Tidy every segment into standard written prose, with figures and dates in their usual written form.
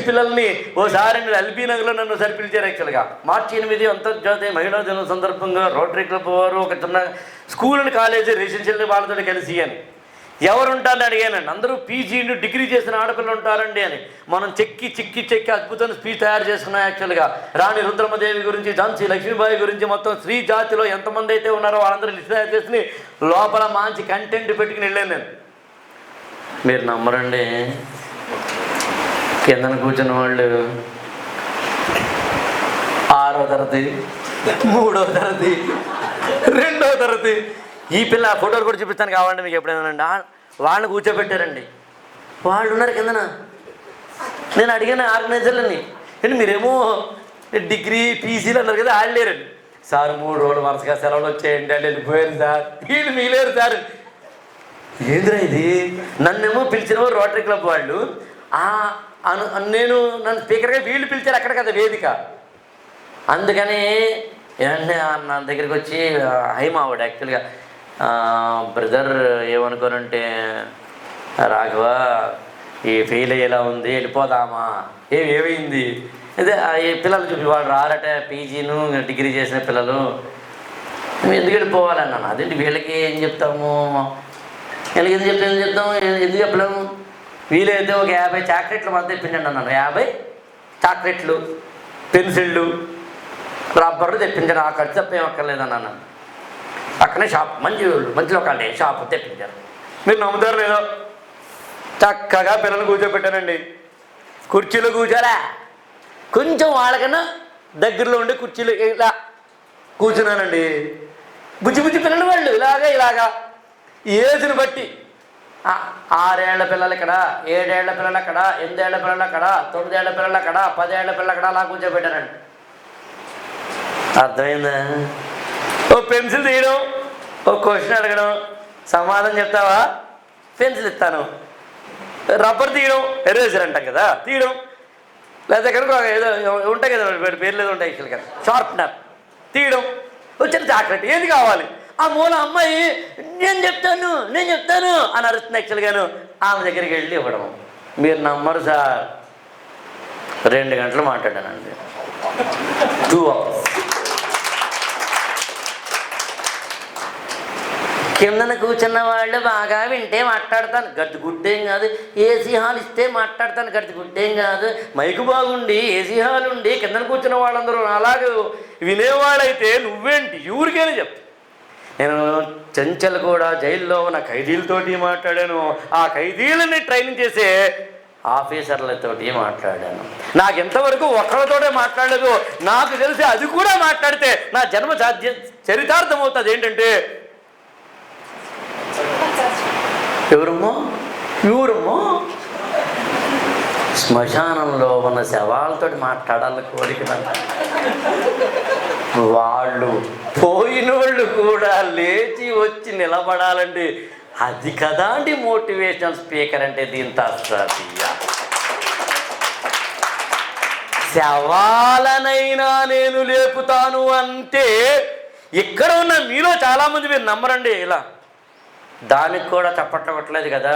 పిల్లల్ని ఓసారి ఎల్బీ నగర్లో నన్ను ఒకసారి పిలిచారు. యాక్చువల్గా మార్చి 8 అంతర్జాతీయ మహిళా దినం సందర్భంగా రోటరీ క్లబ్ వారు ఒక చిన్న స్కూల్ అండ్ కాలేజీ రెసిడెన్షియల్ వాళ్ళతో కలిసి అని ఎవరు ఉంటారని అడిగానండి. అందరూ పీజీ డిగ్రీ చేసిన ఆడపిల్లలు ఉంటారండి అని. మనం చెక్కి అద్భుతమైన స్పీచ్ తయారు చేసుకున్నాం. యాక్చువల్గా రాణి రుద్రమదేవి గురించి, ఝాన్సీ లక్ష్మీబాయి గురించి, మొత్తం స్త్రీ జాతిలో ఎంతమంది అయితే ఉన్నారో వాళ్ళందరూ లిస్ట్ తయారు చేసుకుని లోపల మంచి కంటెంట్ పెట్టుకుని వెళ్ళాను నేను. మీరు నమ్మరండి, కిందన కూర్చున్న వాళ్ళు 6వ తరగతి, 3వ తరగతి, 2వ తరగతి. ఈ పిల్ల ఫోటోలు కూడా చూపిస్తాను కావాలండి మీకు ఎప్పుడైనా. వాళ్ళని కూర్చోబెట్టారండి. వాళ్ళు ఉన్నారు కిందన. నేను అడిగాను ఆర్గనైజర్లని, ఏంటి మీరేమో డిగ్రీ పీజీలు అన్నారు కదా, వాళ్ళు లేరండి. సార్ 3 రోజులు వరుసగా సెలవులు వచ్చాయండి అంటే వెళ్ళిపోయారు సార్, వీళ్ళు మిగిలేరు సార్. ఏంద్రా ఇది? నన్నేమో పిలిచిన రోటరీ క్లబ్ వాళ్ళు, నేను నన్ను స్పీకర్గా వీళ్ళు పిలిచారు అక్కడ కదా వేదిక. అందుకని ఏంటంటే నా దగ్గరికి వచ్చి హైమావాడు యాక్చువల్గా బ్రదర్ ఏమనుకోనంటే, రాఘవ ఈ ఫెయిల్ అయ్యేలా ఉంది, వెళ్ళిపోదామా, ఏమైంది అదే ఈ పిల్లలు చూపి వాళ్ళు రారట, పీజీను డిగ్రీ చేసిన పిల్లలు, మేము ఎందుకు వెళ్ళిపోవాలన్నాను. అదేంటి వీళ్ళకి ఏం చెప్తాము, వీళ్ళకి ఎందుకు చెప్తాము, ఎందుకు చెప్పలేము. వీలైతే ఒక 50 చాక్లెట్లు మాత్రం తెప్పించండి అన్నాను. 50 చాక్లెట్లు, పెన్సిళ్ళు, రబ్బర్లు తెప్పించాను. ఆ ఖర్చు తప్ప ఏమక్కర్లేదన్నాను. పక్కనే షాప్, మంచిలో కాండి షాప్ తెప్పించారు. మీరు నమ్ముతారు లేదో, చక్కగా పిల్లలు కూర్చోబెట్టానండి. కుర్చీలో కూర్చోరా, కొంచెం వాళ్ళకన్నా దగ్గరలో ఉండే కుర్చీలు ఇలా కూర్చున్నానండి. బుజ్జి పిల్లలు వాళ్ళు ఇలాగా ఏజ్ని బట్టి 6 ఏళ్ల పిల్లలు ఇక్కడ, 7 ఏళ్ల పిల్లలు అక్కడ, 8 ఏళ్ల పిల్లలు అక్కడ, 9 ఏళ్ల పిల్లలు అక్కడ, 10 ఏళ్ల పిల్లలు అక్కడ అలా కూర్చోబెట్టానండి. అర్థమైందా? ఓ పెన్సిల్ తీయడం, ఓ క్వశ్చన్ అడగడం, సమాధానం చెప్తావా, పెన్సిల్ ఇస్తాను. రబ్బర్ తీయడం, ఎరేజర్ అంటాం కదా, తీయడం. లేదా కనుక ఏదో ఉంటాయి కదా పేర్లు ఏదో ఉంటాయి యాక్చువల్గా, షార్ప్నర్ తీయడం. వచ్చిన చాక్లెట్ ఏది కావాలి. ఆ మూల అమ్మాయి నేను చెప్తాను అని అరుస్తుంది. యాక్చువల్గాను ఆమె దగ్గరికి వెళ్ళి ఇవ్వడం. మీరు నమ్మరు సార్, 2 గంటలు మాట్లాడానండి. 2 hours. కిందన కూర్చున్న వాళ్ళు బాగా వింటే మాట్లాడతాను, గట్టి గుట్టేం కాదు. ఏసీ హాల్ ఇస్తే మాట్లాడతాను, గట్టి గుట్టేం కాదు. మైకు బాగుండి ఏసీ హాల్ ఉండి కిందన కూర్చున్న వాళ్ళందరూ అలాగే వినేవాళ్ళైతే నువ్వేంటి ఊరికేనే చెప్తా. నేను చెంచల్ కూడా జైల్లో ఉన్న ఖైదీలతోటి మాట్లాడాను, ఆ ఖైదీలని ట్రైనింగ్ చేసే ఆఫీసర్లతోటి మాట్లాడాను. నాకు ఎంతవరకు ఒక్కరితోటే మాట్లాడలేదు. నాకు తెలిసి అది కూడా మాట్లాడితే నా జన్మ చరితార్థం అవుతుంది. ఏంటంటే ఎవరమ్మో శ్మశానంలో ఉన్న శవాలతో మాట్లాడాలని కోరిక. వాళ్ళు పోయినోళ్ళు కూడా లేచి వచ్చి నిలబడాలండి. అది కదా అండి మోటివేషనల్ స్పీకర్ అంటే. దీంతో శవాలనైనా నేను లేపుతాను అంటే ఇక్కడ ఉన్న మీలో చాలామంది మీరు నమ్మరండి. ఇలా దానికి కూడా చప్పట్లవట్లేదు కదా.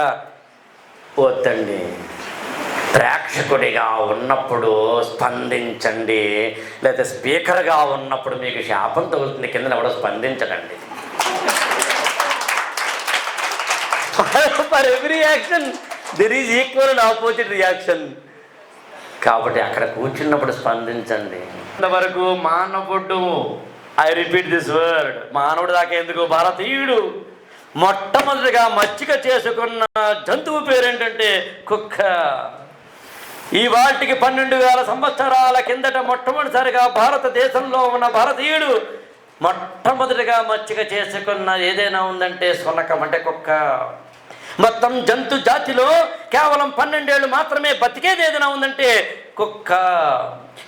వద్దండి, ప్రేక్షకుడిగా ఉన్నప్పుడు స్పందించండి, లేదా స్పీకర్గా ఉన్నప్పుడు మీకు శాపం తగులుతుంది, కింద ఎవడో స్పందించకండి. For every action there is equal and opposite reaction. కాబట్టి అక్కడ కూర్చున్నప్పుడు స్పందించండి. ఇంతవరకు మానవుడు, ఐ రిపీట్ దిస్ వర్డ్, మానవుడు దాకా ఎందుకు, భారతీయుడు మొట్టమొదటిగా మచ్చిక చేసుకున్న జంతువు పేరేంటంటే కుక్క. ఈ వాటికి 12,000 సంవత్సరాల కిందట మొట్టమొదటిసారిగా భారతదేశంలో ఉన్న భారతీయుడు మొట్టమొదటిగా మచ్చిక చేసుకున్న ఏదైనా ఉందంటే శునకం అంటే కుక్క. మొత్తం జంతు జాతిలో కేవలం 12 ఏళ్ళు మాత్రమే బతికేది ఏదైనా ఉందంటే కుక్క.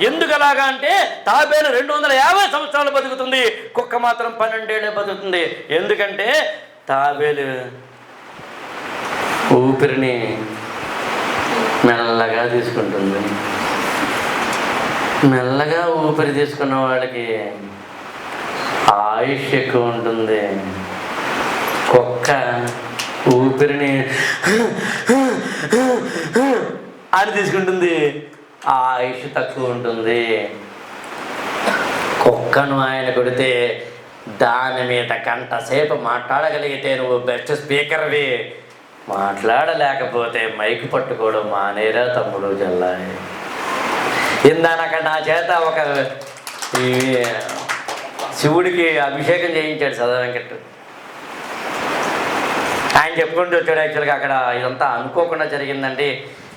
ఎందుకు అలాగా అంటే తాబేలు 250 సంవత్సరాలు బతుకుతుంది, కుక్క మాత్రం 12 ఏళ్ళే బతుకుతుంది. ఎందుకంటే తాబేలు ఊపిరిని మెల్లగా తీసుకుంటుంది. మెల్లగా ఊపిరి తీసుకున్న వాళ్ళకి ఆయుష్ ఎక్కువ ఉంటుంది. కుక్క ఊపిరిని అని తీసుకుంటుంది, ఆ ఆయుష్ తక్కువ ఉంటుంది. కుక్కను ఆయన కొడితే దాని మీద గంట సేపు మాట్లాడగలిగితే నువ్వు బెస్ట్ స్పీకర్వి, మాట్లాడలేకపోతే మైక్ పట్టుకోవడం మానేరా తమ్ముడు జల్లాయి. ఇందాక నా చేత ఒక శివుడికి అభిషేకం చేయించాడు సదా వెంకట్. ఆయన చెప్పుకుంటూ వచ్చాడు. యాక్చువల్గా అక్కడ ఇదంతా అనుకోకుండా జరిగిందండి.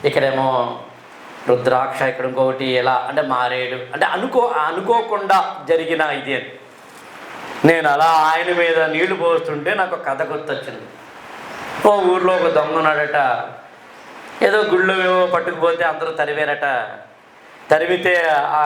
ఇక్కడేమో రుద్రాక్ష, ఇక్కడ ఇంకొకటి ఎలా అంటే మారేడు, అంటే అనుకోకుండా జరిగిన ఇది అని. నేను అలా ఆయన మీద నీళ్లు పోస్తుంటే నాకు కథ గుర్తొచ్చింది. ఓ ఊర్లో ఒక దొంగ ఉన్నాడట. ఏదో గుళ్ళు ఏవో పట్టుకుపోతే అందరూ తరివేరట. తరిమితే ఆ